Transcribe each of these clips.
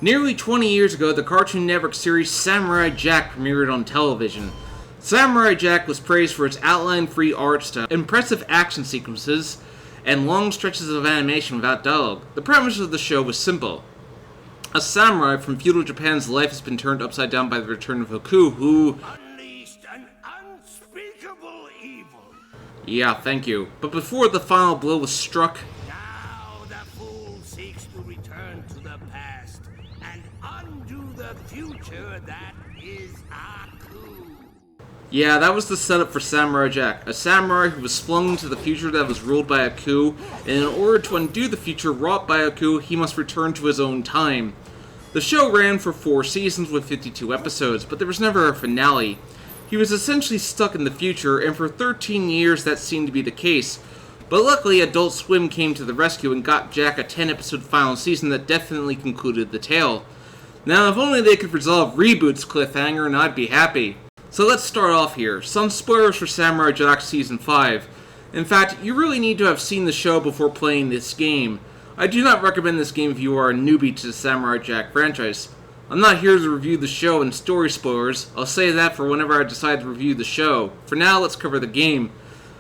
Nearly 20 years ago, the Cartoon Network series Samurai Jack premiered on television. Samurai Jack was praised for its outline-free art style, impressive action sequences, and long stretches of animation without dialogue. The premise of the show was simple. A samurai from feudal Japan's life has been turned upside down by the return of Haku, who unleashed an unspeakable evil. Yeah, thank you. But before the final blow was struck, Now the fool seeks to return to the past and undo the future that is Aku. yeah, that was the setup for Samurai Jack, a samurai who was flung into the future that was ruled by Aku, and in order to undo the future wrought by Aku, he must return to his own time. The show ran for 4 seasons with 52 episodes, but there was never a finale. He was essentially stuck in the future, and for 13 years that seemed to be the case. But luckily, Adult Swim came to the rescue and got Jack a 10-episode final season that definitely concluded the tale. Now, if only they could resolve Reboot's cliffhanger, and I'd be happy. So let's start off here. Some spoilers for Samurai Jack Season 5. In fact, you really need to have seen the show before playing this game. I do not recommend this game if you are a newbie to the Samurai Jack franchise. I'm not here to review the show and story spoilers. I'll say that for whenever I decide to review the show. For now, let's cover the game.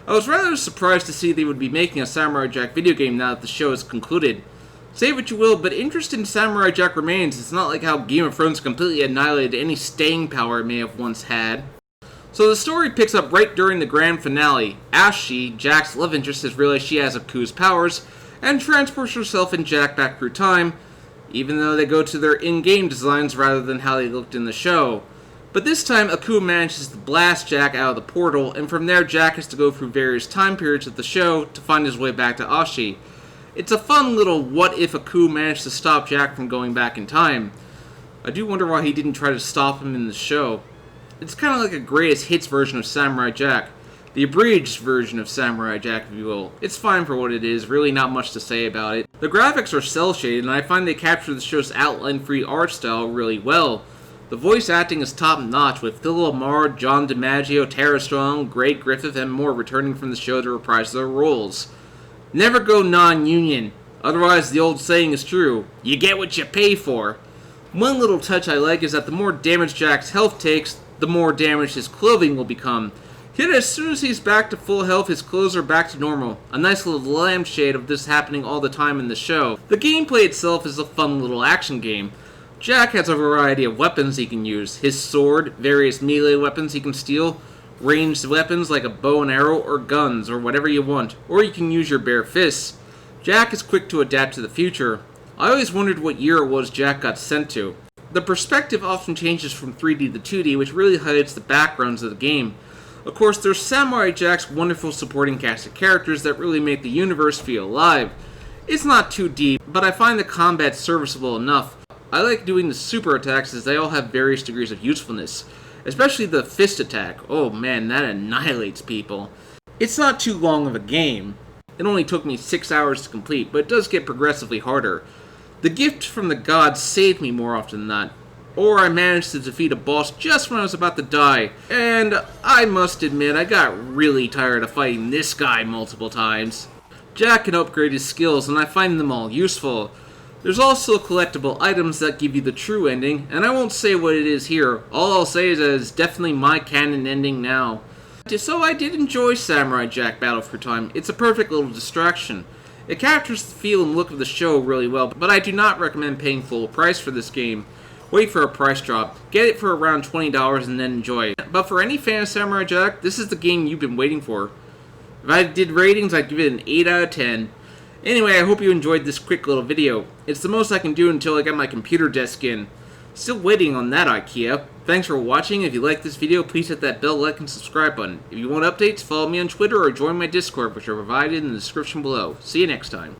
I was rather surprised to see they would be making a Samurai Jack video game now that the show is concluded. Say what you will, but interest in Samurai Jack remains. It's not like how Game of Thrones completely annihilated any staying power it may have once had. So the story picks up right during the grand finale. Ashi, Jack's love interest, has realized she has Aku's powers, and transports herself and Jack back through time, even though they go to their in-game designs rather than how they looked in the show. But this time, Aku manages to blast Jack out of the portal, and from there Jack has to go through various time periods of the show to find his way back to Ashi. It's a fun little what if Aku managed to stop Jack from going back in time. I do wonder why he didn't try to stop him in the show. It's kind of like a greatest hits version of Samurai Jack. The abridged version of Samurai Jack, if you will. It's fine for what it is, really not much to say about it. The graphics are cel-shaded, and I find they capture the show's outline-free art style really well. The voice acting is top-notch, with Phil Lamar, John DiMaggio, Tara Strong, Greg Griffith, and more returning from the show to reprise their roles. Never go non-union, otherwise the old saying is true, you get what you pay for. One little touch I like is that the more damage Jack's health takes, the more damage his clothing will become. Yet as soon as he's back to full health, his clothes are back to normal. A nice little lampshade of this happening all the time in the show. The gameplay itself is a fun little action game. Jack has a variety of weapons he can use. His sword, various melee weapons he can steal, ranged weapons like a bow and arrow, or guns, or whatever you want. Or you can use your bare fists. Jack is quick to adapt to the future. I always wondered what year it was Jack got sent to. The perspective often changes from 3D to 2D, which really highlights the backgrounds of the game. Of course, there's Samurai Jack's wonderful supporting cast of characters that really make the universe feel alive. It's not too deep, but I find the combat serviceable enough. I like doing the super attacks as they all have various degrees of usefulness. Especially the fist attack. Oh man, that annihilates people. It's not too long of a game. It only took me 6 hours to complete, but it does get progressively harder. The gift from the gods saved me more often than not. Or I managed to defeat a boss just when I was about to die. And I must admit, I got really tired of fighting this guy multiple times. Jack can upgrade his skills, and I find them all useful. There's also collectible items that give you the true ending, and I won't say what it is here. All I'll say is that it's definitely my canon ending now. So I did enjoy Samurai Jack Battle for Time. It's a perfect little distraction. It captures the feel and look of the show really well, but I do not recommend paying full price for this game. Wait for a price drop. Get it for around $20 and then enjoy it. But for any fan of Samurai Jack, this is the game you've been waiting for. If I did ratings, I'd give it an 8 out of 10. Anyway, I hope you enjoyed this quick little video. It's the most I can do until I get my computer desk in. Still waiting on that, IKEA. Thanks for watching. If you like this video, please hit that bell, like, and subscribe button. If you want updates, follow me on Twitter or join my Discord, which are provided in the description below. See you next time.